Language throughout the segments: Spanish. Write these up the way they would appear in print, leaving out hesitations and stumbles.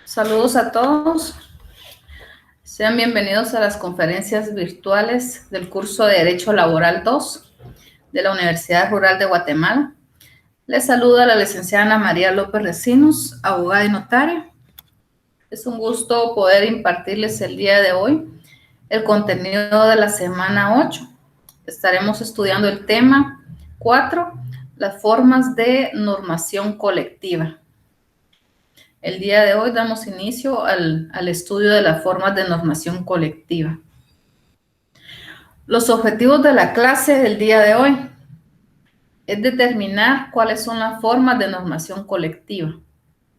Saludos a todos. Sean bienvenidos a las conferencias virtuales del curso de Derecho Laboral 2 de la Universidad Rural de Guatemala. Les saluda la licenciada Ana María López Recinos, abogada y notaria. Es un gusto poder impartirles el día de hoy el contenido de la semana 8. Estaremos estudiando el tema 4, las formas de normación colectiva. El día de hoy damos inicio al estudio de las formas de normación colectiva. Los objetivos de la clase del día de hoy es determinar cuáles son las formas de normación colectiva,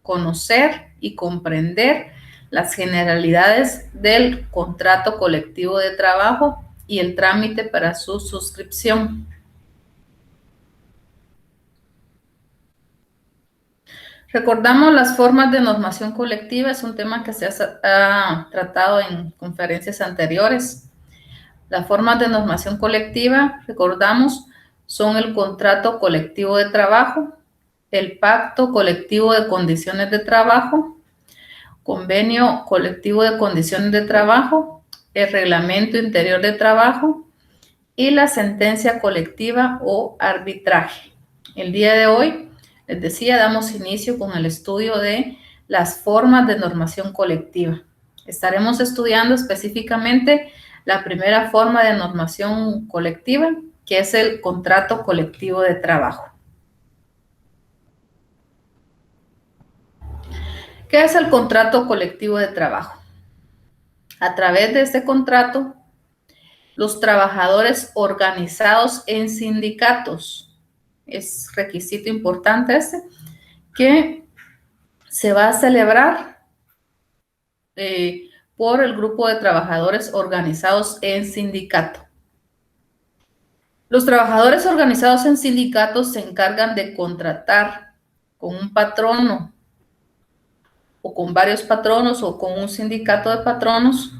conocer y comprender las generalidades del contrato colectivo de trabajo y el trámite para su suscripción. Recordamos las formas de normación colectiva, es un tema que se ha tratado en conferencias anteriores. Las formas de normación colectiva, recordamos, son el contrato colectivo de trabajo, el pacto colectivo de condiciones de trabajo, convenio colectivo de condiciones de trabajo, el reglamento interior de trabajo y la sentencia colectiva o arbitraje. El día de hoy, les decía, damos inicio con el estudio de las formas de normación colectiva. Estaremos estudiando específicamente la primera forma de normación colectiva, que es el contrato colectivo de trabajo. ¿Qué es el contrato colectivo de trabajo? A través de este contrato, los trabajadores organizados en sindicatos, es requisito importante que se va a celebrar por el grupo de trabajadores organizados en sindicato. Los trabajadores organizados en sindicatos se encargan de contratar con un patrono o con varios patronos o con un sindicato de patronos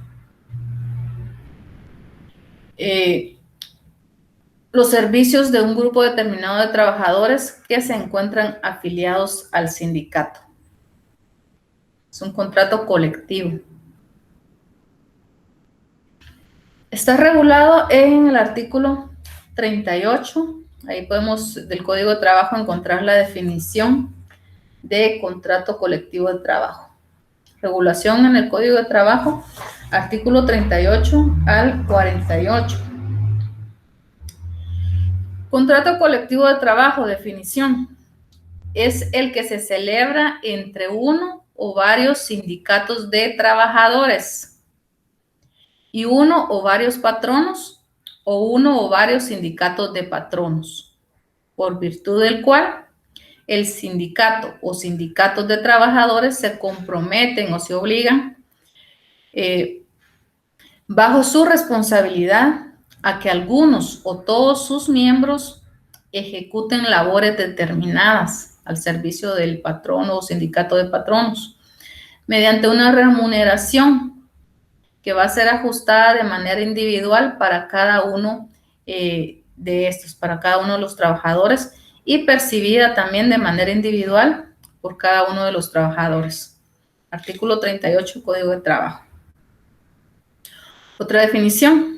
los servicios de un grupo determinado de trabajadores que se encuentran afiliados al sindicato. Es un contrato colectivo. Está regulado en el artículo 38. Ahí podemos del Código de Trabajo encontrar la definición de contrato colectivo de trabajo. Regulación en el Código de Trabajo, artículo 38 al 48. Contrato colectivo de trabajo, definición. Es el que se celebra entre uno o varios sindicatos de trabajadores y uno o varios patronos o uno o varios sindicatos de patronos, por virtud del cual el sindicato o sindicatos de trabajadores se comprometen o se obligan bajo su responsabilidad a que algunos o todos sus miembros ejecuten labores determinadas al servicio del patrono o sindicato de patronos mediante una remuneración que va a ser ajustada de manera individual para cada uno de estos, para cada uno de los trabajadores y percibida también de manera individual por cada uno de los trabajadores. Artículo 38, Código de Trabajo. Otra definición.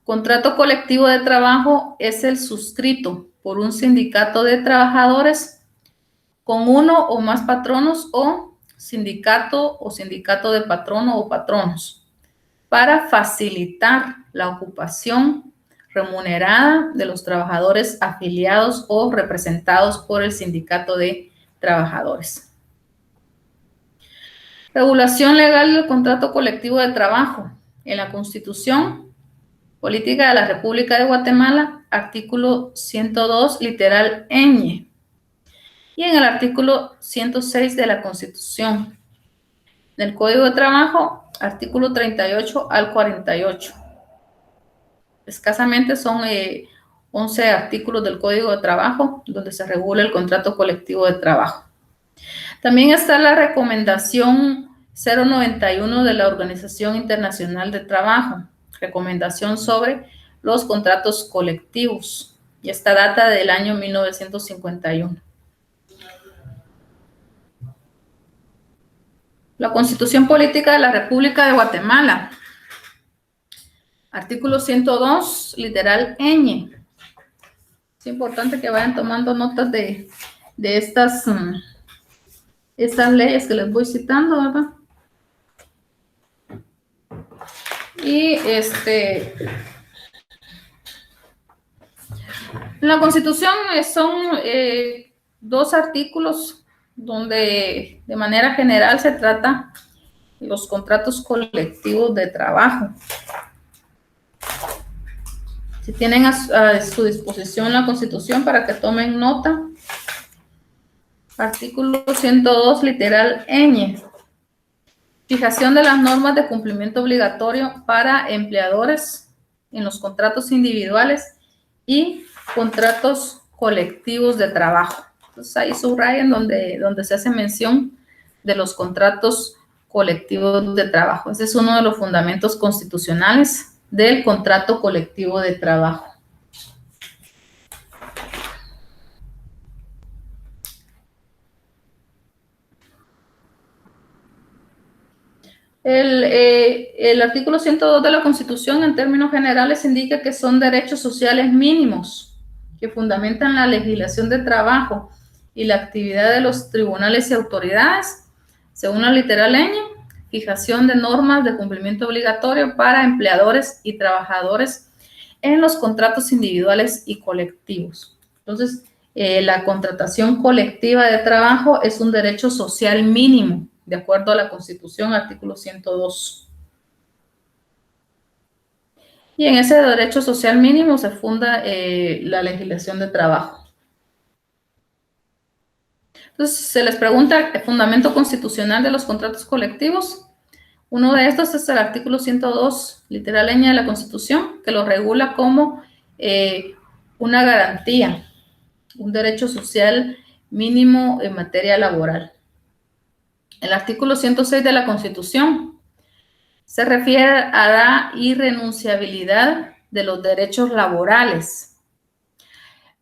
Contrato colectivo de trabajo es el suscrito por un sindicato de trabajadores con uno o más patronos o sindicato de patrono o patronos para facilitar la ocupación remunerada de los trabajadores afiliados o representados por el sindicato de trabajadores. Regulación legal del contrato colectivo de trabajo. En la Constitución Política de la República de Guatemala, artículo 102, literal ñ. Y en el artículo 106 de la Constitución. Del Código de Trabajo, artículo 38 al 48. Escasamente son 11 artículos del Código de Trabajo donde se regula el contrato colectivo de trabajo. También está la recomendación 091 de la Organización Internacional de Trabajo, recomendación sobre los contratos colectivos, y esta data del año 1951. La Constitución Política de la República de Guatemala. Artículo 102, literal ñ. Es importante que vayan tomando notas de estas leyes que les voy citando, ¿verdad? Y la Constitución son 2 artículos donde de manera general se trata los contratos colectivos de trabajo. Si tienen a su disposición la Constitución para que tomen nota. Artículo 102, literal ñ. Fijación de las normas de cumplimiento obligatorio para empleadores en los contratos individuales y contratos colectivos de trabajo. Entonces ahí subrayan donde se hace mención de los contratos colectivos de trabajo. Ese es uno de los fundamentos constitucionales del contrato colectivo de trabajo. El artículo 102 de la Constitución, en términos generales, indica que son derechos sociales mínimos que fundamentan la legislación de trabajo y la actividad de los tribunales y autoridades, según la literal ñ, fijación de normas de cumplimiento obligatorio para empleadores y trabajadores en los contratos individuales y colectivos. Entonces, la contratación colectiva de trabajo es un derecho social mínimo, de acuerdo a la Constitución, artículo 102. Y en ese derecho social mínimo se funda la legislación de trabajo. Entonces, se les pregunta el fundamento constitucional de los contratos colectivos. Uno de estos es el artículo 102, literal ñ de la Constitución, que lo regula como una garantía, un derecho social mínimo en materia laboral. El artículo 106 de la Constitución se refiere a la irrenunciabilidad de los derechos laborales.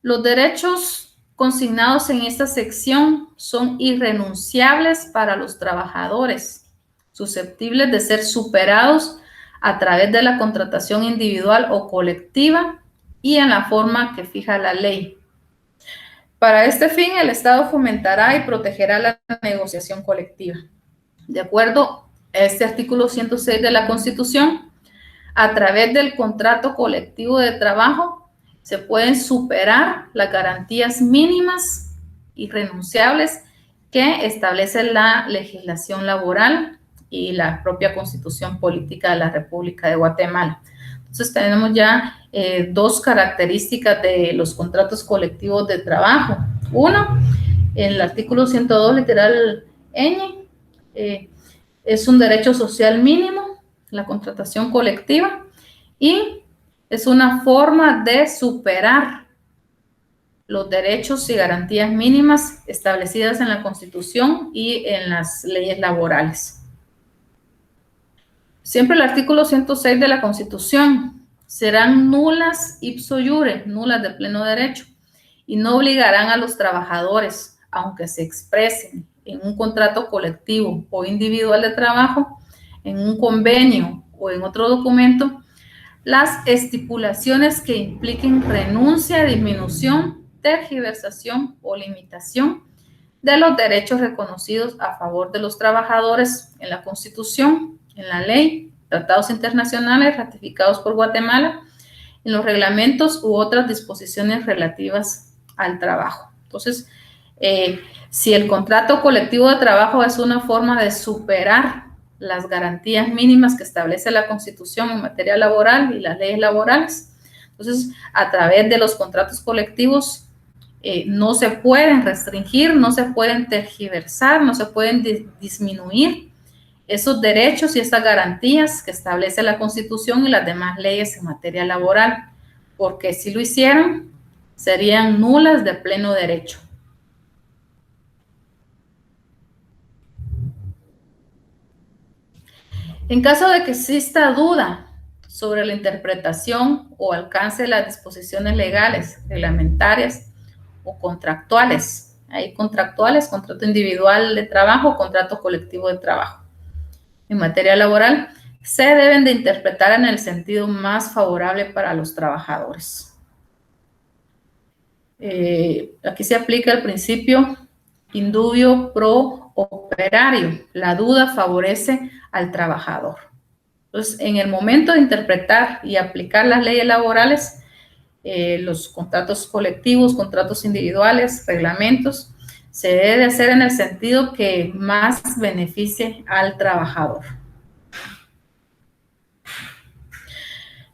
Los derechos consignados en esta sección son irrenunciables para los trabajadores, susceptibles de ser superados a través de la contratación individual o colectiva y en la forma que fija la ley. Para este fin, el Estado fomentará y protegerá la negociación colectiva. De acuerdo a este artículo 106 de la Constitución, a través del contrato colectivo de trabajo se pueden superar las garantías mínimas irrenunciables que establece la legislación laboral y la propia Constitución Política de la República de Guatemala. Entonces tenemos ya 2 características de los contratos colectivos de trabajo. Uno, el artículo 102, literal ñ, es un derecho social mínimo, la contratación colectiva, y es una forma de superar los derechos y garantías mínimas establecidas en la Constitución y en las leyes laborales. Siempre el artículo 106 de la Constitución: serán nulas ipso iure, nulas de pleno derecho, y no obligarán a los trabajadores, aunque se expresen en un contrato colectivo o individual de trabajo, en un convenio o en otro documento, las estipulaciones que impliquen renuncia, disminución, tergiversación o limitación de los derechos reconocidos a favor de los trabajadores en la Constitución, en la ley, tratados internacionales ratificados por Guatemala, en los reglamentos u otras disposiciones relativas al trabajo. Entonces, si el contrato colectivo de trabajo es una forma de superar las garantías mínimas que establece la Constitución en materia laboral y las leyes laborales, entonces, a través de los contratos colectivos no se pueden restringir, no se pueden tergiversar, no se pueden disminuir esos derechos y esas garantías que establece la Constitución y las demás leyes en materia laboral, porque si lo hicieran, serían nulas de pleno derecho. En caso de que exista duda sobre la interpretación o alcance de las disposiciones legales, reglamentarias o contractuales, hay contractuales, contrato individual de trabajo, contrato colectivo de trabajo. en materia laboral se deben de interpretar en el sentido más favorable para los trabajadores. Aquí se aplica el principio in dubio pro operario. La duda favorece al trabajador. Entonces, en el momento de interpretar y aplicar las leyes laborales, los contratos colectivos, contratos individuales, reglamentos, se debe hacer en el sentido que más beneficie al trabajador.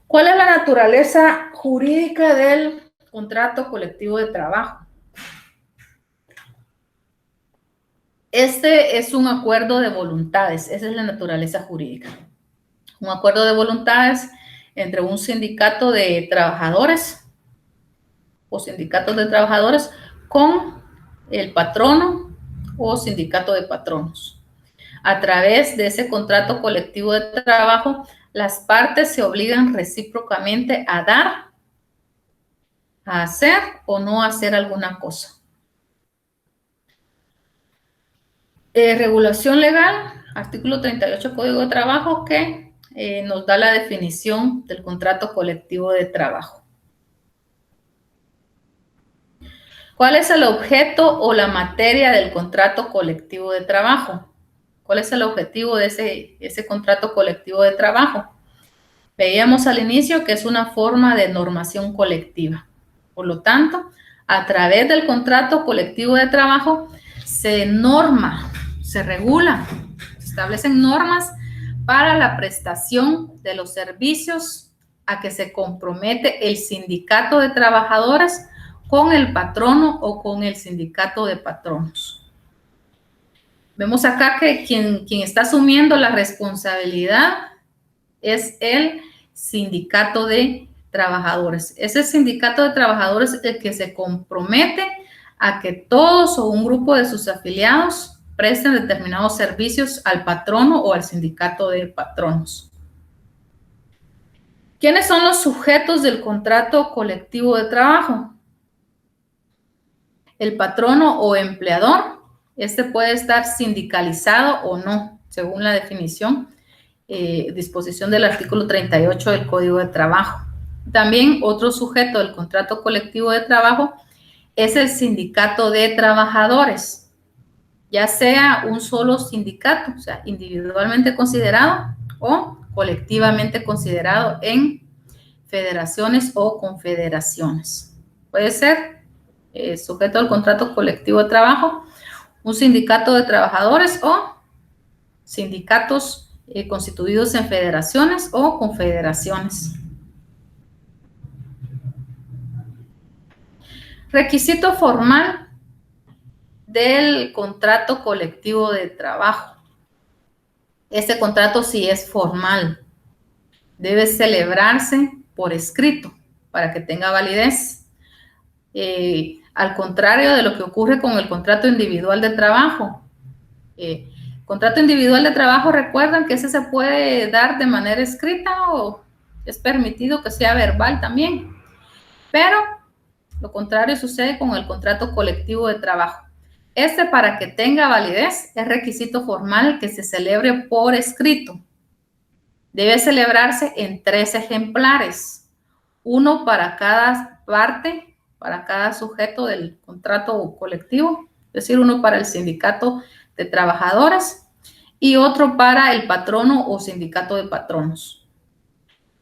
¿Cuál es la naturaleza jurídica del contrato colectivo de trabajo? Este es un acuerdo de voluntades, esa es la naturaleza jurídica. Un acuerdo de voluntades entre un sindicato de trabajadores o sindicatos de trabajadores con el patrono o sindicato de patronos. A través de ese contrato colectivo de trabajo, las partes se obligan recíprocamente a dar, a hacer o no hacer alguna cosa. Regulación legal, artículo 38 Código de Trabajo, que nos da la definición del contrato colectivo de trabajo. ¿Cuál es el objeto o la materia del contrato colectivo de trabajo? ¿Cuál es el objetivo de ese contrato colectivo de trabajo? Veíamos al inicio que es una forma de normación colectiva. Por lo tanto, a través del contrato colectivo de trabajo se norma, se regula, se establecen normas para la prestación de los servicios a que se compromete el sindicato de trabajadores con el patrono o con el sindicato de patronos. Vemos acá que quien está asumiendo la responsabilidad es el sindicato de trabajadores. Ese sindicato de trabajadores es el que se compromete a que todos o un grupo de sus afiliados presten determinados servicios al patrono o al sindicato de patronos. ¿Quiénes son los sujetos del contrato colectivo de trabajo? El patrono o empleador. Este puede estar sindicalizado o no, según la definición, disposición del artículo 38 del Código de Trabajo. También otro sujeto del contrato colectivo de trabajo es el sindicato de trabajadores, ya sea un solo sindicato, o sea, individualmente considerado o colectivamente considerado en federaciones o confederaciones. Puede ser sujeto al contrato colectivo de trabajo, un sindicato de trabajadores o sindicatos constituidos en federaciones o confederaciones. Requisito formal del contrato colectivo de trabajo. Este contrato sí es formal. Debe celebrarse por escrito para que tenga validez. Al contrario de lo que ocurre con el contrato individual de trabajo. Contrato individual de trabajo, recuerdan que ese se puede dar de manera escrita o es permitido que sea verbal también. Pero lo contrario sucede con el contrato colectivo de trabajo. Este, para que tenga validez, es requisito formal que se celebre por escrito. Debe celebrarse en 3 ejemplares, uno para cada parte, para cada sujeto del contrato colectivo, es decir, uno para el sindicato de trabajadores y otro para el patrono o sindicato de patronos.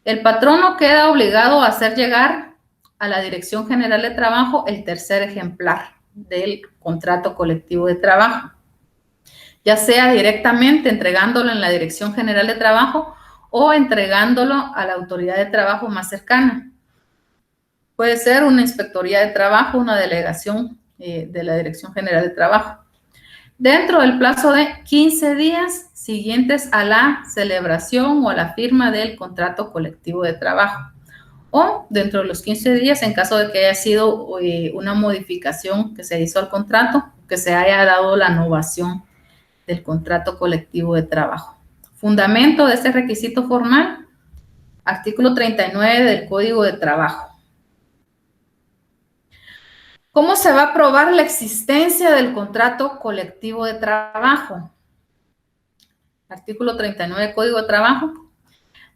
El patrono queda obligado a hacer llegar a la Dirección General de Trabajo el tercer ejemplar del contrato colectivo de trabajo, ya sea directamente entregándolo en la Dirección General de Trabajo o entregándolo a la autoridad de trabajo más cercana. Puede ser una inspectoría de trabajo, una delegación de la Dirección General de Trabajo, dentro del plazo de 15 días siguientes a la celebración o a la firma del contrato colectivo de trabajo, o dentro de los 15 días en caso de que haya sido una modificación que se hizo al contrato, que se haya dado la novación del contrato colectivo de trabajo. Fundamento de este requisito formal, artículo 39 del Código de Trabajo. ¿Cómo se va a probar la existencia del contrato colectivo de trabajo? artículo 39 del Código de Trabajo,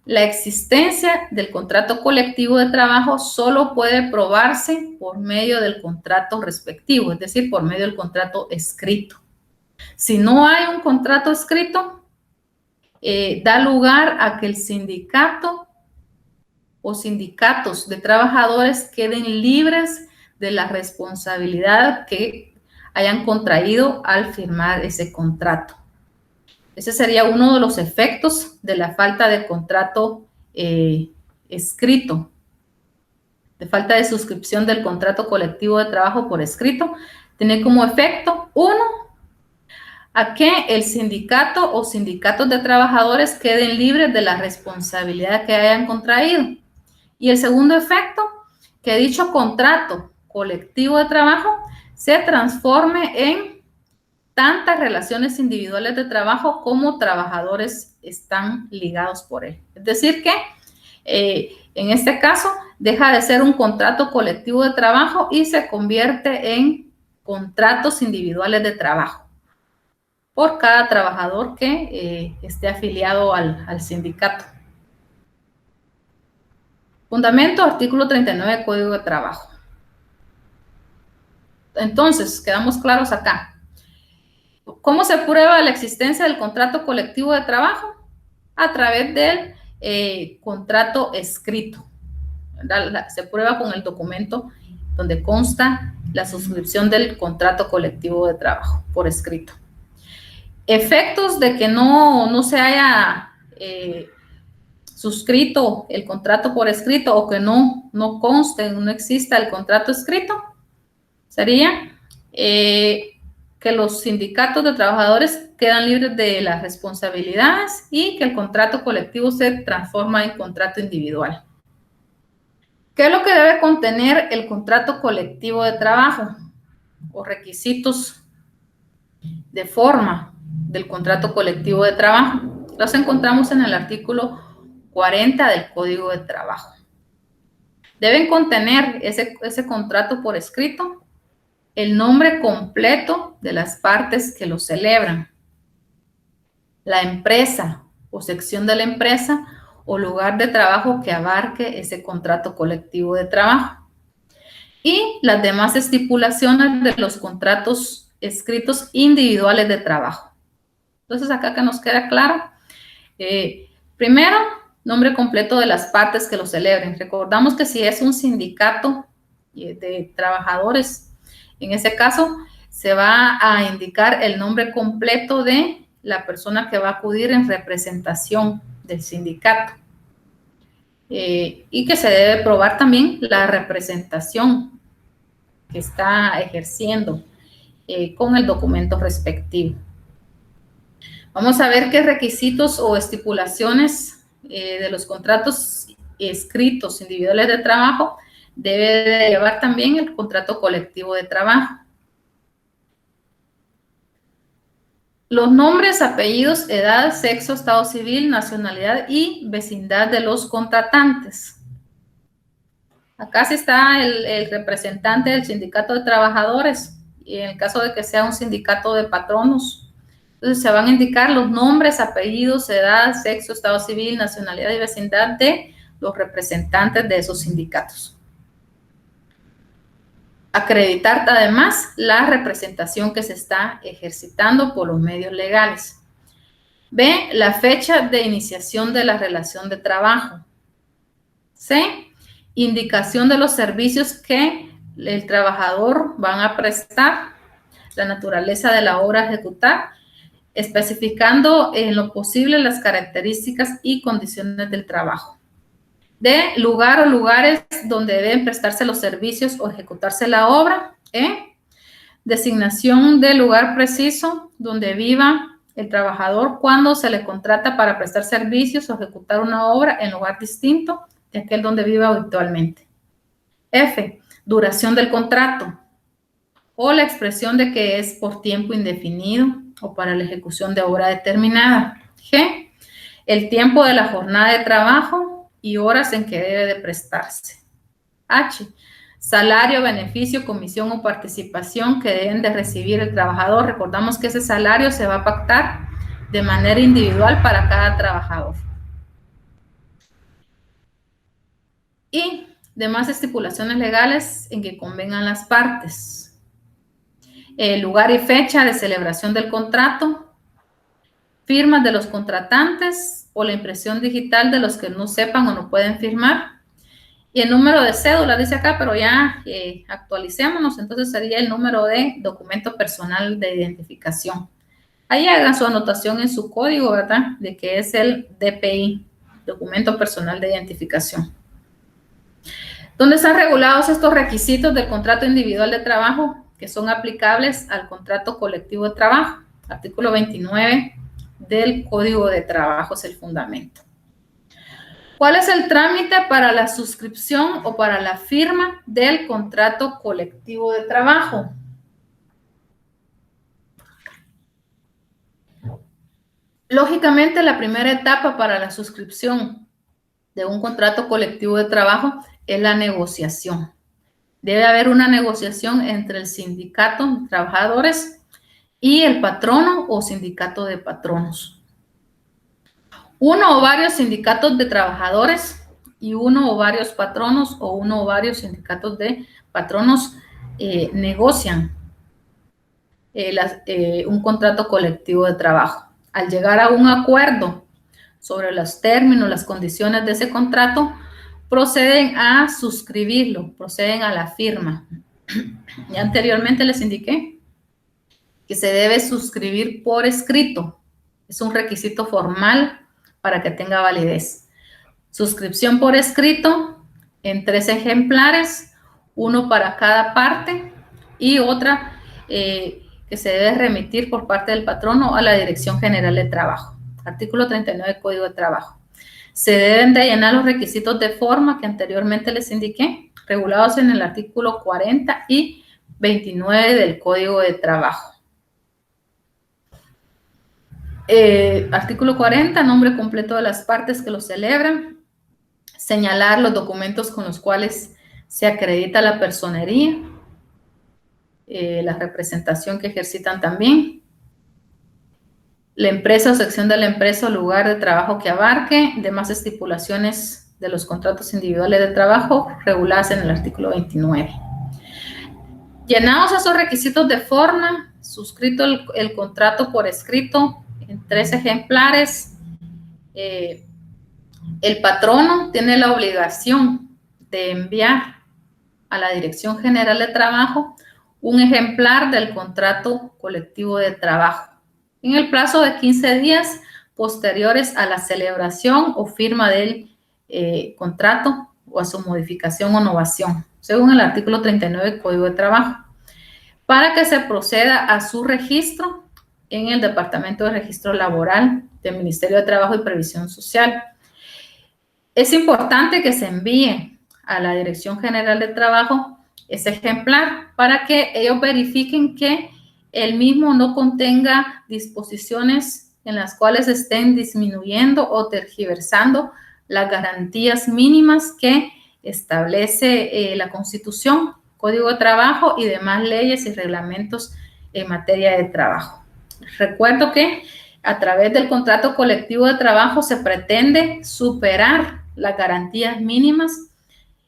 la existencia del contrato colectivo de trabajo solo puede probarse por medio del contrato respectivo, es decir, por medio del contrato escrito. Si no hay un contrato escrito, da lugar a que el sindicato o sindicatos de trabajadores queden libres de la responsabilidad que hayan contraído al firmar ese contrato. Ese sería uno de los efectos de la falta de contrato escrito, de falta de suscripción del contrato colectivo de trabajo por escrito. Tiene como efecto, uno, a que el sindicato o sindicatos de trabajadores queden libres de la responsabilidad que hayan contraído. Y el segundo efecto, que dicho contrato colectivo de trabajo se transforme en tantas relaciones individuales de trabajo como trabajadores están ligados por él. Es decir que en este caso deja de ser un contrato colectivo de trabajo y se convierte en contratos individuales de trabajo por cada trabajador que esté afiliado al sindicato. Fundamento, artículo 39 del Código de Trabajo. Entonces, quedamos claros acá. ¿Cómo se prueba la existencia del contrato colectivo de trabajo? A través del contrato escrito. Se prueba con el documento donde consta la suscripción del contrato colectivo de trabajo por escrito. Efectos de que no se haya suscrito el contrato por escrito o que no conste, no exista el contrato escrito, sería que los sindicatos de trabajadores quedan libres de las responsabilidades y que el contrato colectivo se transforma en contrato individual. ¿Qué es lo que debe contener el contrato colectivo de trabajo o requisitos de forma del contrato colectivo de trabajo? Los encontramos en el artículo 40 del Código de Trabajo. Deben contener ese contrato por escrito el nombre completo de las partes que lo celebran, la empresa o sección de la empresa o lugar de trabajo que abarque ese contrato colectivo de trabajo y las demás estipulaciones de los contratos escritos individuales de trabajo. Entonces, acá que nos queda claro, primero, nombre completo de las partes que lo celebren. Recordamos que si es un sindicato de trabajadores, en ese caso, se va a indicar el nombre completo de la persona que va a acudir en representación del sindicato. Y que se debe probar también la representación que está ejerciendo con el documento respectivo. Vamos a ver qué requisitos o estipulaciones de los contratos escritos individuales de trabajo debe de llevar también el contrato colectivo de trabajo. Los nombres, apellidos, edad, sexo, estado civil, nacionalidad y vecindad de los contratantes. Acá sí está el representante del sindicato de trabajadores y en el caso de que sea un sindicato de patronos, entonces se van a indicar los nombres, apellidos, edad, sexo, estado civil, nacionalidad y vecindad de los representantes de esos sindicatos. Acreditar además la representación que se está ejercitando por los medios legales. B, la fecha de iniciación de la relación de trabajo. C, indicación de los servicios que el trabajador van a prestar, la naturaleza de la obra a ejecutar, especificando en lo posible las características y condiciones del trabajo. D, lugar o lugares donde deben prestarse los servicios o ejecutarse la obra. E, designación del lugar preciso donde viva el trabajador cuando se le contrata para prestar servicios o ejecutar una obra en lugar distinto de aquel donde viva habitualmente. F, duración del contrato o la expresión de que es por tiempo indefinido o para la ejecución de obra determinada. G, el tiempo de la jornada de trabajo y horas en que debe de prestarse. H, salario, beneficio, comisión o participación que deben de recibir el trabajador. Recordamos que ese salario se va a pactar de manera individual para cada trabajador. Y demás estipulaciones legales en que convengan las partes. El lugar y fecha de celebración del contrato, firmas de los contratantes o la impresión digital de los que no sepan o no pueden firmar. Y el número de cédula, dice acá, pero ya actualicémonos, entonces sería el número de documento personal de identificación. Ahí hagan su anotación en su código, ¿verdad? De que es el DPI, documento personal de identificación. ¿Dónde están regulados estos requisitos del contrato individual de trabajo que son aplicables al contrato colectivo de trabajo? Artículo 29 del Código de Trabajo es el fundamento. ¿Cuál es el trámite para la suscripción o para la firma del contrato colectivo de trabajo? Lógicamente, la primera etapa para la suscripción de un contrato colectivo de trabajo es la negociación. Debe haber una negociación entre el sindicato de trabajadores y el patrono o sindicato de patronos. Uno o varios sindicatos de trabajadores y uno o varios patronos o uno o varios sindicatos de patronos negocian un contrato colectivo de trabajo. Al llegar a un acuerdo sobre los términos, las condiciones de ese contrato, proceden a suscribirlo, proceden a la firma. Ya anteriormente les indiqué que se debe suscribir por escrito. Es un requisito formal para que tenga validez. Suscripción por escrito en 3 ejemplares, uno para cada parte y otra que se debe remitir por parte del patrono a la Dirección General de Trabajo. Artículo 39 del Código de Trabajo. Se deben de llenar los requisitos de forma que anteriormente les indiqué, regulados en el artículo 40 y 29 del Código de Trabajo. Artículo 40, nombre completo de las partes que lo celebran. Señalar los documentos con los cuales se acredita la personería, la representación que ejercitan también. La empresa o sección de la empresa o lugar de trabajo que abarque, demás estipulaciones de los contratos individuales de trabajo reguladas en el artículo 29. Llenados esos requisitos de forma, suscrito el contrato por escrito en 3 ejemplares, el patrono tiene la obligación de enviar a la Dirección General de Trabajo un ejemplar del contrato colectivo de trabajo en el plazo de 15 días posteriores a la celebración o firma del contrato o a su modificación o novación, según el artículo 39 del Código de Trabajo, para que se proceda a su registro en el Departamento de Registro Laboral del Ministerio de Trabajo y Previsión Social. Es importante que se envíe a la Dirección General de Trabajo ese ejemplar para que ellos verifiquen que el mismo no contenga disposiciones en las cuales estén disminuyendo o tergiversando las garantías mínimas que establece la Constitución, Código de Trabajo y demás leyes y reglamentos en materia de trabajo. Recuerdo que a través del contrato colectivo de trabajo se pretende superar las garantías mínimas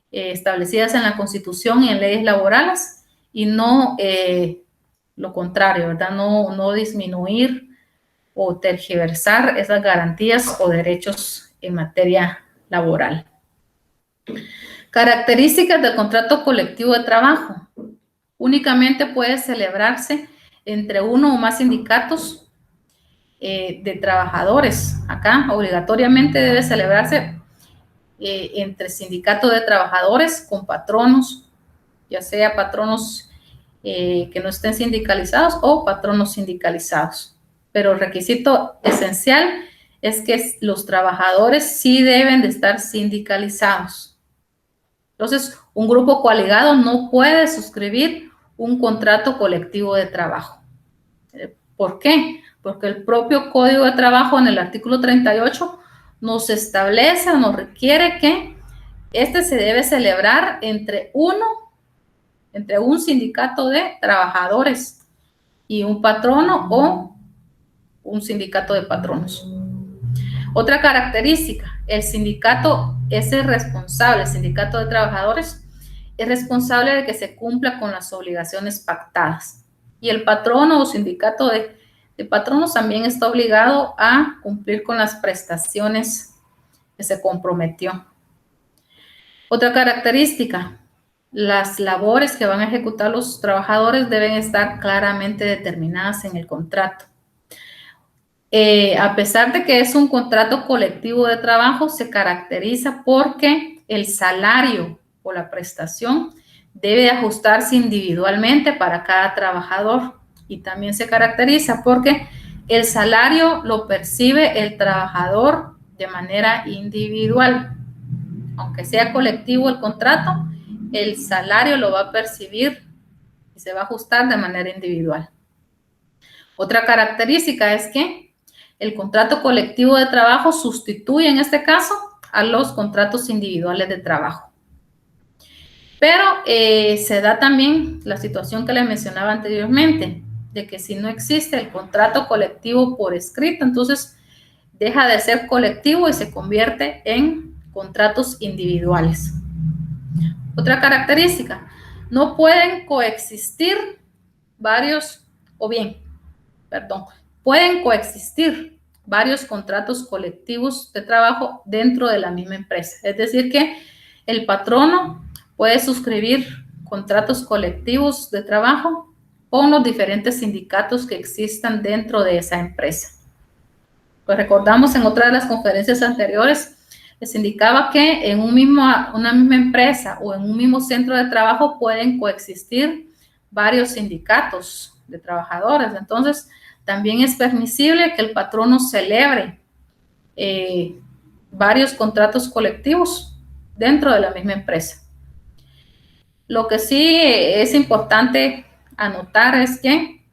establecidas en la Constitución y en leyes laborales y no lo contrario, ¿verdad? No disminuir o tergiversar esas garantías o derechos en materia laboral. Características del contrato colectivo de trabajo. Únicamente puede celebrarse entre uno o más sindicatos de trabajadores. Acá obligatoriamente debe celebrarse entre sindicatos de trabajadores con patronos, ya sea patronos que no estén sindicalizados o patronos sindicalizados. Pero el requisito esencial es que los trabajadores sí deben de estar sindicalizados. Entonces, un grupo coaligado no puede suscribir un contrato colectivo de trabajo. ¿Por qué? Porque el propio Código de Trabajo en el artículo 38 nos establece o nos requiere que este se debe celebrar entre un sindicato de trabajadores y un patrono o un sindicato de patronos. Otra característica, el sindicato es el responsable, el sindicato de trabajadores es responsable de que se cumpla con las obligaciones pactadas. Y el patrono o sindicato de patronos también está obligado a cumplir con las prestaciones que se comprometió. Otra característica, las labores que van a ejecutar los trabajadores deben estar claramente determinadas en el contrato. A pesar de que es un contrato colectivo de trabajo, se caracteriza porque el salario o la prestación debe ajustarse individualmente para cada trabajador, y también se caracteriza porque el salario lo percibe el trabajador de manera individual. Aunque sea colectivo el contrato, el salario lo va a percibir y se va a ajustar de manera individual. Otra característica es que el contrato colectivo de trabajo sustituye en este caso a los contratos individuales de trabajo. Pero se da también la situación que les mencionaba anteriormente, de que si no existe el contrato colectivo por escrito, entonces deja de ser colectivo y se convierte en contratos individuales. Otra característica, no pueden coexistir pueden coexistir varios contratos colectivos de trabajo dentro de la misma empresa. Es decir, que el patrono puede suscribir contratos colectivos de trabajo con los diferentes sindicatos que existan dentro de esa empresa. Pues recordamos en otra de las conferencias anteriores, les indicaba que en una misma empresa o en un mismo centro de trabajo pueden coexistir varios sindicatos de trabajadores. Entonces, también es permisible que el patrono celebre varios contratos colectivos dentro de la misma empresa. Lo que sí es importante anotar es que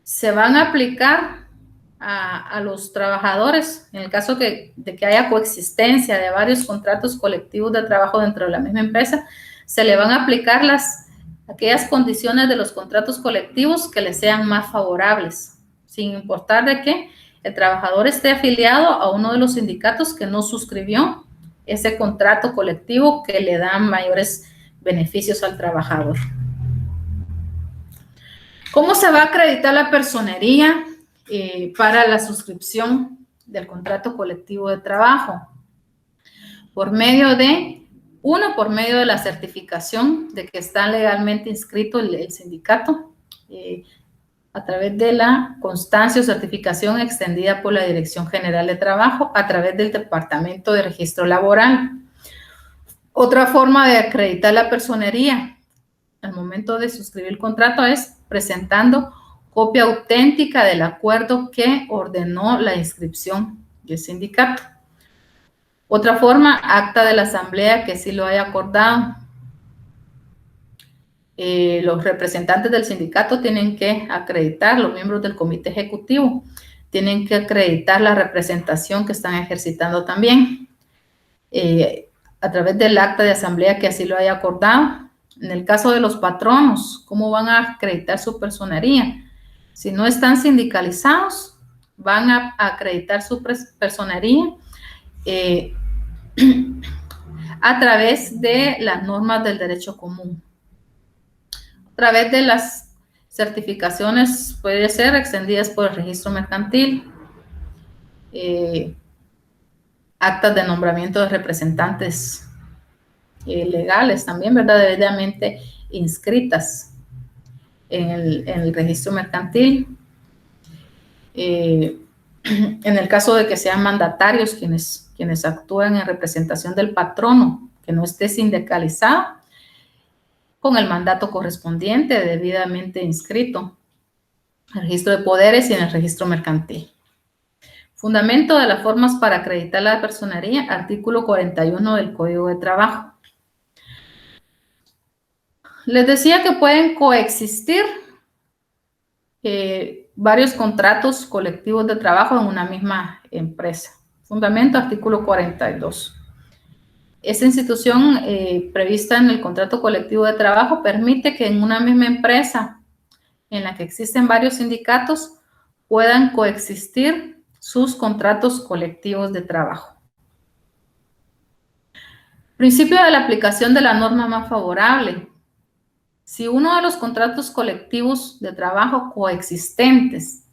se van a aplicar a los trabajadores, en el caso de que haya coexistencia de varios contratos colectivos de trabajo dentro de la misma empresa, se le van a aplicar aquellas condiciones de los contratos colectivos que les sean más favorables, sin importar de que el trabajador esté afiliado a uno de los sindicatos que no suscribió ese contrato colectivo que le da mayores beneficios al trabajador. ¿Cómo se va a acreditar la personería para la suscripción del contrato colectivo de trabajo? Por medio de la certificación de que está legalmente inscrito el sindicato, a través de la constancia o certificación extendida por la Dirección General de Trabajo a través del Departamento de Registro Laboral. Otra forma de acreditar la personería al momento de suscribir el contrato es presentando copia auténtica del acuerdo que ordenó la inscripción del sindicato. Otra forma, acta de la asamblea que sí lo haya acordado. Los representantes del sindicato tienen que acreditar, los miembros del comité ejecutivo tienen que acreditar la representación que están ejercitando también a través del acta de asamblea que así lo haya acordado. En el caso de los patronos, ¿cómo van a acreditar su personería? Si no están sindicalizados, van a acreditar su personería a través de las normas del derecho común. A través de las certificaciones puede ser extendidas por el registro mercantil, actas de nombramiento de representantes legales también, ¿verdad? Debidamente inscritas en el registro mercantil. En el caso de que sean mandatarios quienes actúan en representación del patrono, que no esté sindicalizado, con el mandato correspondiente debidamente inscrito en el registro de poderes y en el registro mercantil. Fundamento de las formas para acreditar la personería, artículo 41 del Código de Trabajo. Les decía que pueden coexistir varios contratos colectivos de trabajo en una misma empresa. Fundamento, artículo 42. Esa institución prevista en el contrato colectivo de trabajo permite que en una misma empresa en la que existen varios sindicatos puedan coexistir sus contratos colectivos de trabajo. Principio de la aplicación de la norma más favorable. Si uno de los contratos colectivos de trabajo coexistentes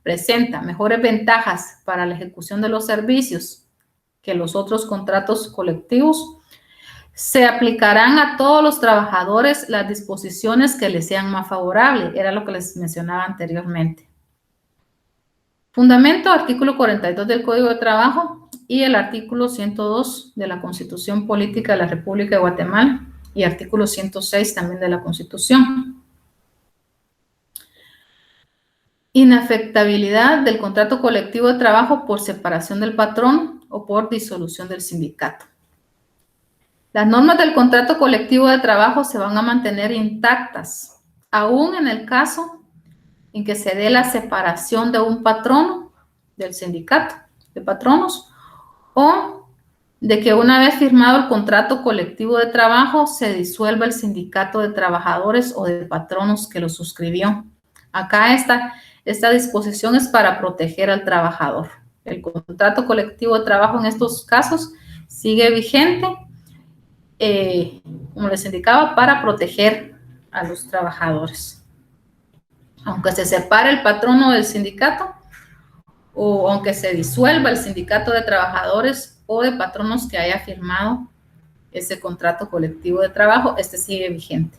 presenta mejores ventajas para la ejecución de los servicios que los otros contratos colectivos, se aplicarán a todos los trabajadores las disposiciones que les sean más favorables. Era lo que les mencionaba anteriormente. Fundamento, artículo 42 del Código de Trabajo y el artículo 102 de la Constitución Política de la República de Guatemala y artículo 106 también de la Constitución. Inafectabilidad del contrato colectivo de trabajo por separación del patrón o por disolución del sindicato. Las normas del contrato colectivo de trabajo se van a mantener intactas, aún en el caso en que se dé la separación de un patrono del sindicato de patronos o de que una vez firmado el contrato colectivo de trabajo se disuelva el sindicato de trabajadores o de patronos que lo suscribió. Acá esta disposición es para proteger al trabajador. El contrato colectivo de trabajo en estos casos sigue vigente, como les indicaba, para proteger a los trabajadores. Aunque se separe el patrono del sindicato o aunque se disuelva el sindicato de trabajadores o de patronos que haya firmado ese contrato colectivo de trabajo, este sigue vigente.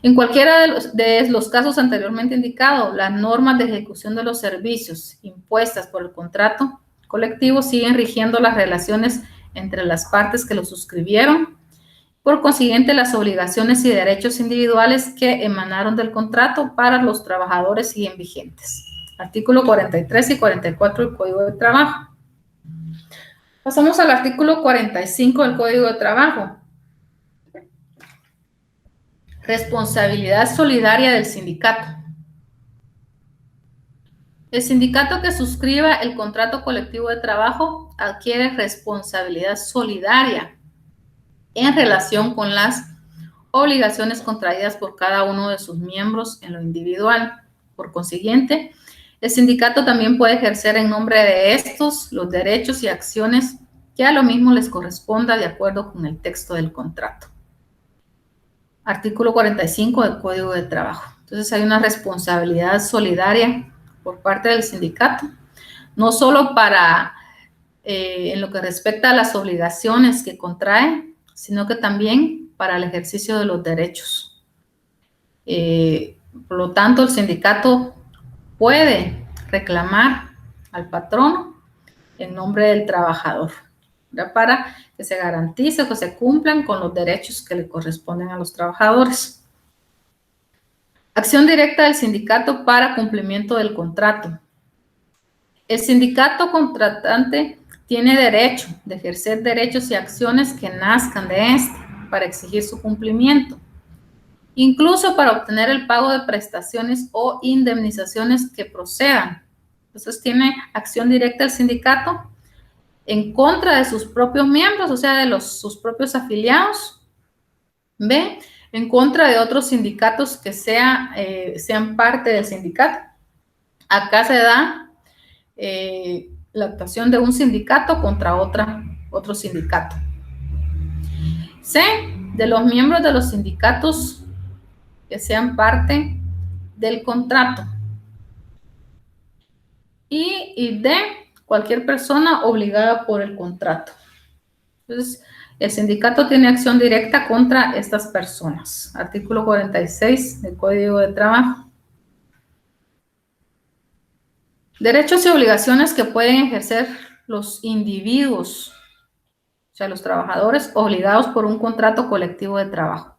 En cualquiera de los casos anteriormente indicados, las normas de ejecución de los servicios impuestas por el contrato colectivo siguen rigiendo las relaciones entre las partes que lo suscribieron. Por consiguiente, las obligaciones y derechos individuales que emanaron del contrato para los trabajadores siguen vigentes. Artículo 43 y 44 del Código de Trabajo. Pasamos al artículo 45 del Código de Trabajo. Responsabilidad solidaria del sindicato. El sindicato que suscriba el contrato colectivo de trabajo adquiere responsabilidad solidaria en relación con las obligaciones contraídas por cada uno de sus miembros en lo individual. Por consiguiente, el sindicato también puede ejercer en nombre de estos los derechos y acciones que a lo mismo les corresponda de acuerdo con el texto del contrato. Artículo 45 del Código de Trabajo. Entonces hay una responsabilidad solidaria por parte del sindicato, no solo para en lo que respecta a las obligaciones que contrae, sino que también para el ejercicio de los derechos. Por lo tanto, el sindicato puede reclamar al patrono en nombre del trabajador, ¿verdad? Para que se garantice o que se cumplan con los derechos que le corresponden a los trabajadores. Acción directa del sindicato para cumplimiento del contrato. El sindicato contratante tiene derecho de ejercer derechos y acciones que nazcan de este para exigir su cumplimiento, incluso para obtener el pago de prestaciones o indemnizaciones que procedan. Entonces tiene acción directa el sindicato en contra de sus propios miembros, o sea, de sus propios afiliados, ¿ve? En contra de otros sindicatos que sean parte del sindicato. Acá se da la actuación de un sindicato contra otro sindicato. C, de los miembros de los sindicatos que sean parte del contrato. Y D, cualquier persona obligada por el contrato. Entonces, el sindicato tiene acción directa contra estas personas. Artículo 46 del Código de Trabajo. Derechos y obligaciones que pueden ejercer los individuos, o sea, los trabajadores obligados por un contrato colectivo de trabajo.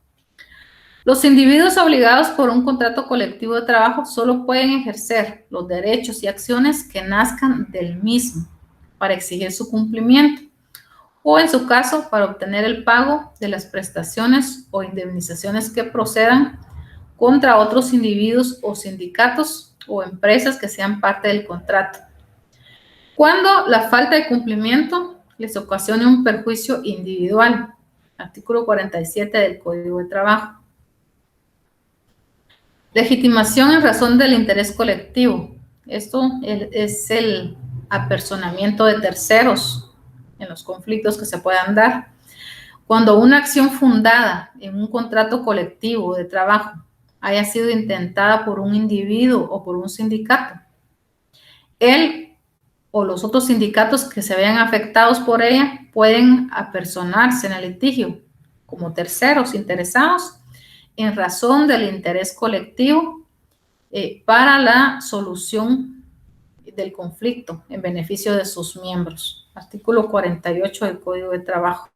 Los individuos obligados por un contrato colectivo de trabajo solo pueden ejercer los derechos y acciones que nazcan del mismo para exigir su cumplimiento o, en su caso, para obtener el pago de las prestaciones o indemnizaciones que procedan contra otros individuos o sindicatos o empresas que sean parte del contrato, cuando la falta de cumplimiento les ocasione un perjuicio individual. Artículo 47 del Código de Trabajo. Legitimación en razón del interés colectivo. Esto es el apersonamiento de terceros en los conflictos que se puedan dar. Cuando una acción fundada en un contrato colectivo de trabajo haya sido intentada por un individuo o por un sindicato, él o los otros sindicatos que se vean afectados por ella pueden apersonarse en el litigio como terceros interesados en razón del interés colectivo para la solución del conflicto en beneficio de sus miembros. Artículo 48 del Código de Trabajo.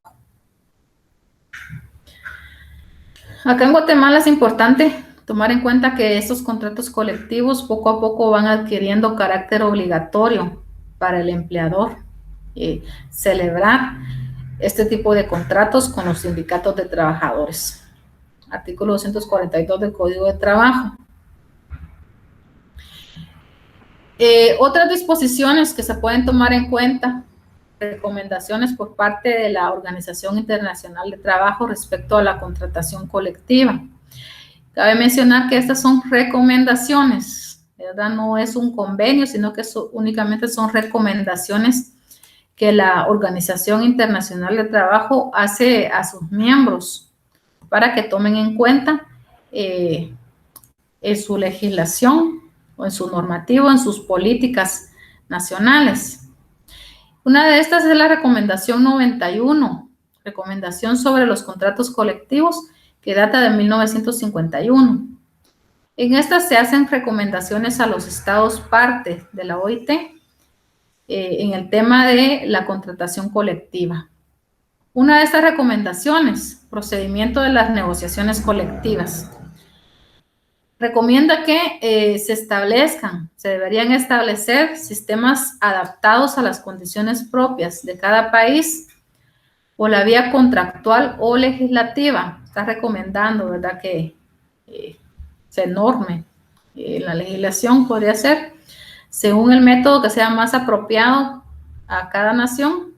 Acá en Guatemala es importante tomar en cuenta que estos contratos colectivos poco a poco van adquiriendo carácter obligatorio para el empleador celebrar este tipo de contratos con los sindicatos de trabajadores. Artículo 242 del Código de Trabajo. Otras disposiciones que se pueden tomar en cuenta, recomendaciones por parte de la Organización Internacional de Trabajo respecto a la contratación colectiva. Cabe mencionar que estas son recomendaciones, ¿verdad? No es un convenio, sino que únicamente son recomendaciones que la Organización Internacional de Trabajo hace a sus miembros para que tomen en cuenta en su legislación o en su normativo, en sus políticas nacionales. Una de estas es la recomendación 91, recomendación sobre los contratos colectivos, que data de 1951. En esta se hacen recomendaciones a los estados parte de la OIT en el tema de la contratación colectiva. Una de estas recomendaciones, procedimiento de las negociaciones colectivas, recomienda que se deberían establecer sistemas adaptados a las condiciones propias de cada país o la vía contractual o legislativa. Está recomendando, ¿verdad?, que se norme la legislación, podría ser, según el método que sea más apropiado a cada nación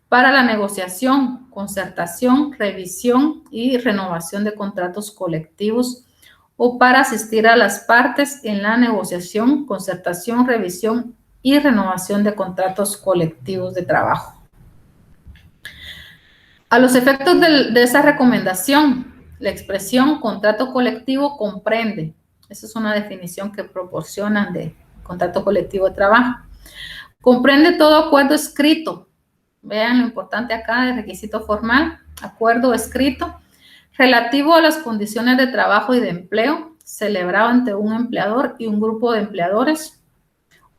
para la negociación, concertación, revisión y renovación de contratos colectivos o para asistir a las partes en la negociación, concertación, revisión y renovación de contratos colectivos de trabajo. A los efectos de esa recomendación, la expresión contrato colectivo comprende, esa es una definición que proporcionan de contrato colectivo de trabajo, comprende todo acuerdo escrito. Vean lo importante acá del requisito formal, acuerdo escrito, relativo a las condiciones de trabajo y de empleo, celebrado entre un empleador y un grupo de empleadores,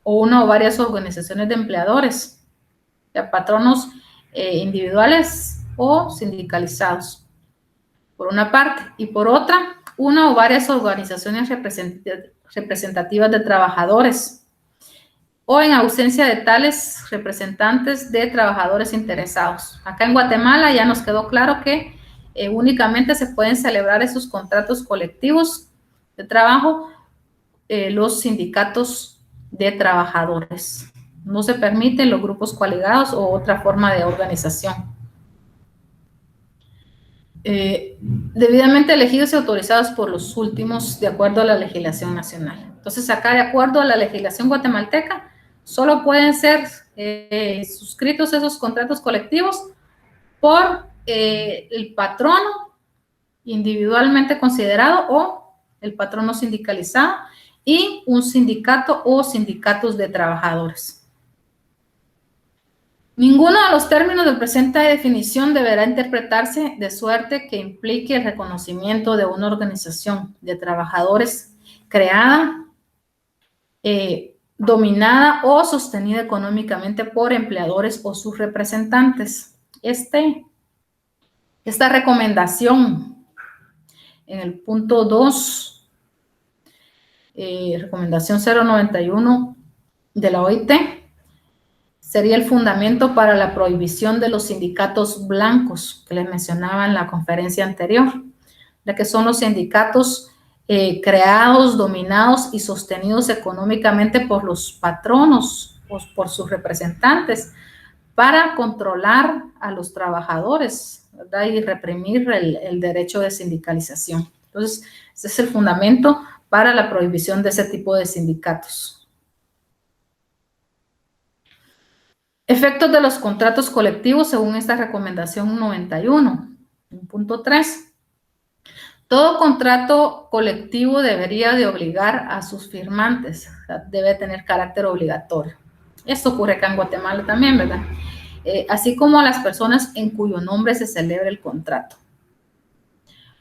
o una o varias organizaciones de empleadores, de patronos individuales o sindicalizados, por una parte, y por otra, una o varias organizaciones representativas de trabajadores, o en ausencia de tales representantes de trabajadores interesados. Acá en Guatemala ya nos quedó claro que únicamente se pueden celebrar esos contratos colectivos de trabajo los sindicatos de trabajadores. No se permiten los grupos coaligados o otra forma de organización. Debidamente elegidos y autorizados por los últimos de acuerdo a la legislación nacional. Entonces, acá de acuerdo a la legislación guatemalteca, solo pueden ser suscritos esos contratos colectivos por el patrono individualmente considerado o el patrono sindicalizado y un sindicato o sindicatos de trabajadores. Ninguno de los términos de presente definición deberá interpretarse de suerte que implique el reconocimiento de una organización de trabajadores creada, dominada o sostenida económicamente por empleadores o sus representantes. Esta recomendación en el punto 2, recomendación 091 de la OIT, sería el fundamento para la prohibición de los sindicatos blancos que les mencionaba en la conferencia anterior, ya que son los sindicatos creados, dominados y sostenidos económicamente por los patronos o por sus representantes para controlar a los trabajadores, ¿verdad?, y reprimir el derecho de sindicalización. Entonces, ese es el fundamento para la prohibición de ese tipo de sindicatos. Efectos de los contratos colectivos según esta recomendación 91. Punto 3. Todo contrato colectivo debería de obligar a sus firmantes, o sea, debe tener carácter obligatorio. Esto ocurre acá en Guatemala también, ¿verdad? Así como a las personas en cuyo nombre se celebre el contrato.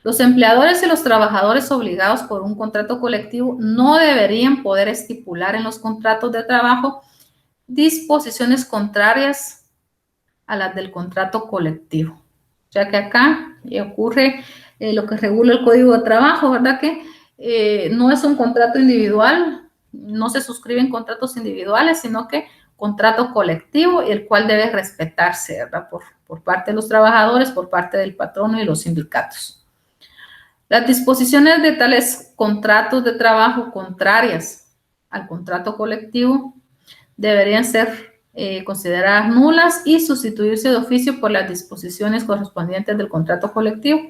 Los empleadores y los trabajadores obligados por un contrato colectivo no deberían poder estipular en los contratos de trabajo disposiciones contrarias a las del contrato colectivo. O sea que acá ocurre lo que regula el Código de Trabajo, ¿verdad? Que no es un contrato individual, no se suscriben contratos individuales, sino que contrato colectivo, el cual debe respetarse, ¿verdad? Por parte de los trabajadores, por parte del patrono y los sindicatos. Las disposiciones de tales contratos de trabajo contrarias al contrato colectivo deberían ser consideradas nulas y sustituirse de oficio por las disposiciones correspondientes del contrato colectivo.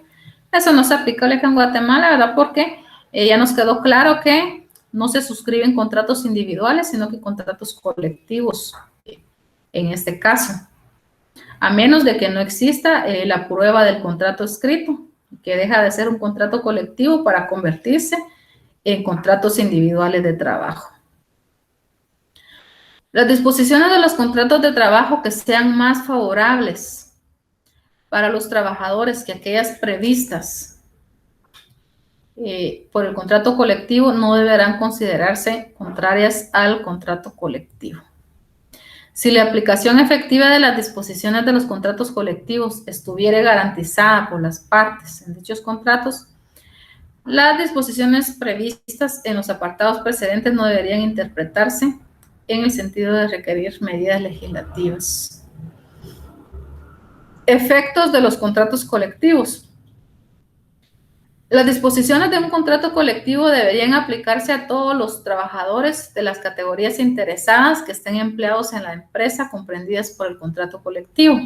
Eso no se aplica acá en Guatemala, ¿verdad? Porque ya nos quedó claro que no se suscriben contratos individuales, sino que contratos colectivos en este caso. A menos de que no exista la prueba del contrato escrito, que deja de ser un contrato colectivo para convertirse en contratos individuales de trabajo. Las disposiciones de los contratos de trabajo que sean más favorables para los trabajadores que aquellas previstas por el contrato colectivo no deberán considerarse contrarias al contrato colectivo. Si la aplicación efectiva de las disposiciones de los contratos colectivos estuviera garantizada por las partes en dichos contratos, las disposiciones previstas en los apartados precedentes no deberían interpretarse en el sentido de requerir medidas legislativas. Efectos de los contratos colectivos. Las disposiciones de un contrato colectivo deberían aplicarse a todos los trabajadores de las categorías interesadas que estén empleados en la empresa comprendidas por el contrato colectivo,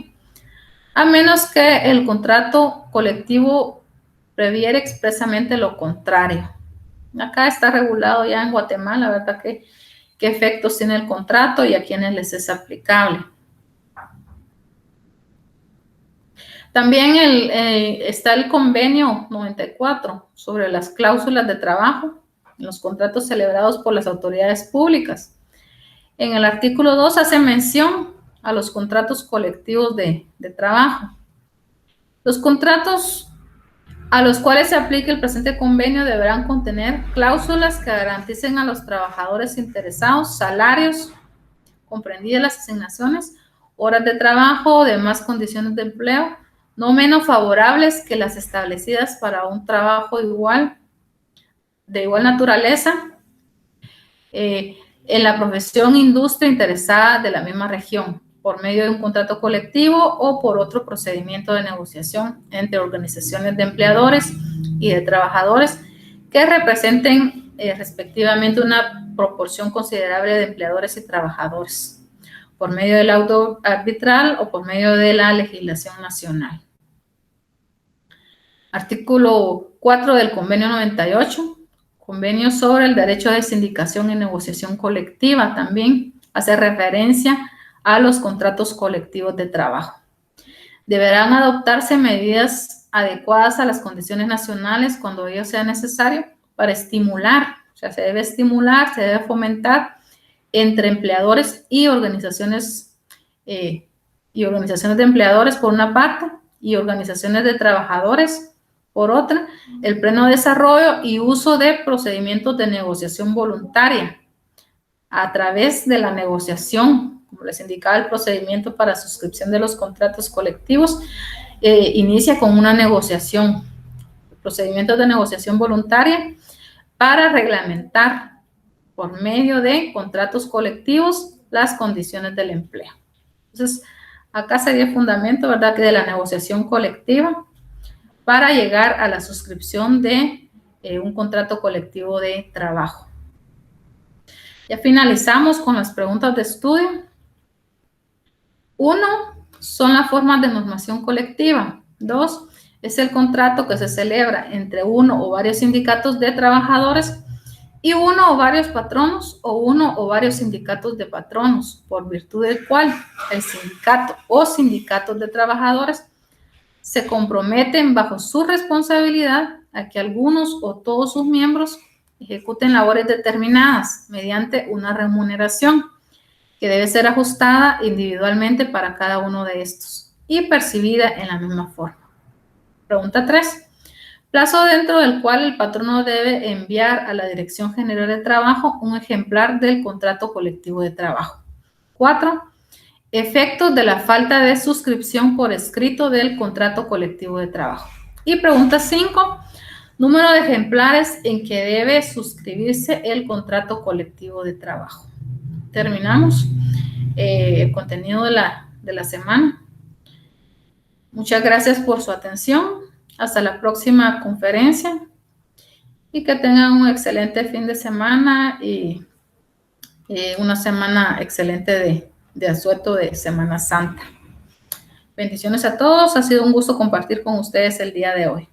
a menos que el contrato colectivo previera expresamente lo contrario. Acá está regulado ya en Guatemala, ¿verdad? Qué efectos tiene el contrato y a quiénes les es aplicable. También está el convenio 94 sobre las cláusulas de trabajo en los contratos celebrados por las autoridades públicas. En el artículo 2 hace mención a los contratos colectivos de trabajo. Los contratos a los cuales se aplique el presente convenio deberán contener cláusulas que garanticen a los trabajadores interesados salarios, comprendidas las asignaciones, horas de trabajo o demás condiciones de empleo, no menos favorables que las establecidas para un trabajo de igual naturaleza en la profesión industria interesada de la misma región, por medio de un contrato colectivo o por otro procedimiento de negociación entre organizaciones de empleadores y de trabajadores que representen respectivamente una proporción considerable de empleadores y trabajadores, por medio del auto arbitral o por medio de la legislación nacional. Artículo 4 del Convenio 98, Convenio sobre el derecho de sindicación y negociación colectiva, también hace referencia a los contratos colectivos de trabajo. Deberán adoptarse medidas adecuadas a las condiciones nacionales cuando ello sea necesario para estimular, o sea, se debe estimular, se debe fomentar entre empleadores y organizaciones de empleadores por una parte y organizaciones de trabajadores por otra, el pleno desarrollo y uso de procedimientos de negociación voluntaria a través de la negociación, como les indicaba el procedimiento para suscripción de los contratos colectivos, inicia con una negociación, procedimientos de negociación voluntaria para reglamentar por medio de contratos colectivos las condiciones del empleo. Entonces, acá sería fundamento, ¿verdad?, que de la negociación colectiva para llegar a la suscripción de un contrato colectivo de trabajo. Ya finalizamos con las preguntas de estudio. 1. Son las formas de normación colectiva. 2. Es el contrato que se celebra entre uno o varios sindicatos de trabajadores y uno o varios patronos o uno o varios sindicatos de patronos, por virtud del cual el sindicato o sindicatos de trabajadores se comprometen bajo su responsabilidad a que algunos o todos sus miembros ejecuten labores determinadas mediante una remuneración que debe ser ajustada individualmente para cada uno de estos y percibida en la misma forma. Pregunta 3. Plazo dentro del cual el patrono debe enviar a la Dirección General de Trabajo un ejemplar del contrato colectivo de trabajo. 4. Efectos de la falta de suscripción por escrito del contrato colectivo de trabajo. Y pregunta 5. Número de ejemplares en que debe suscribirse el contrato colectivo de trabajo. Terminamos el contenido de la semana. Muchas gracias por su atención. Hasta la próxima conferencia y que tengan un excelente fin de semana y una semana excelente de asueto de Semana Santa. Bendiciones a todos. Ha sido un gusto compartir con ustedes el día de hoy.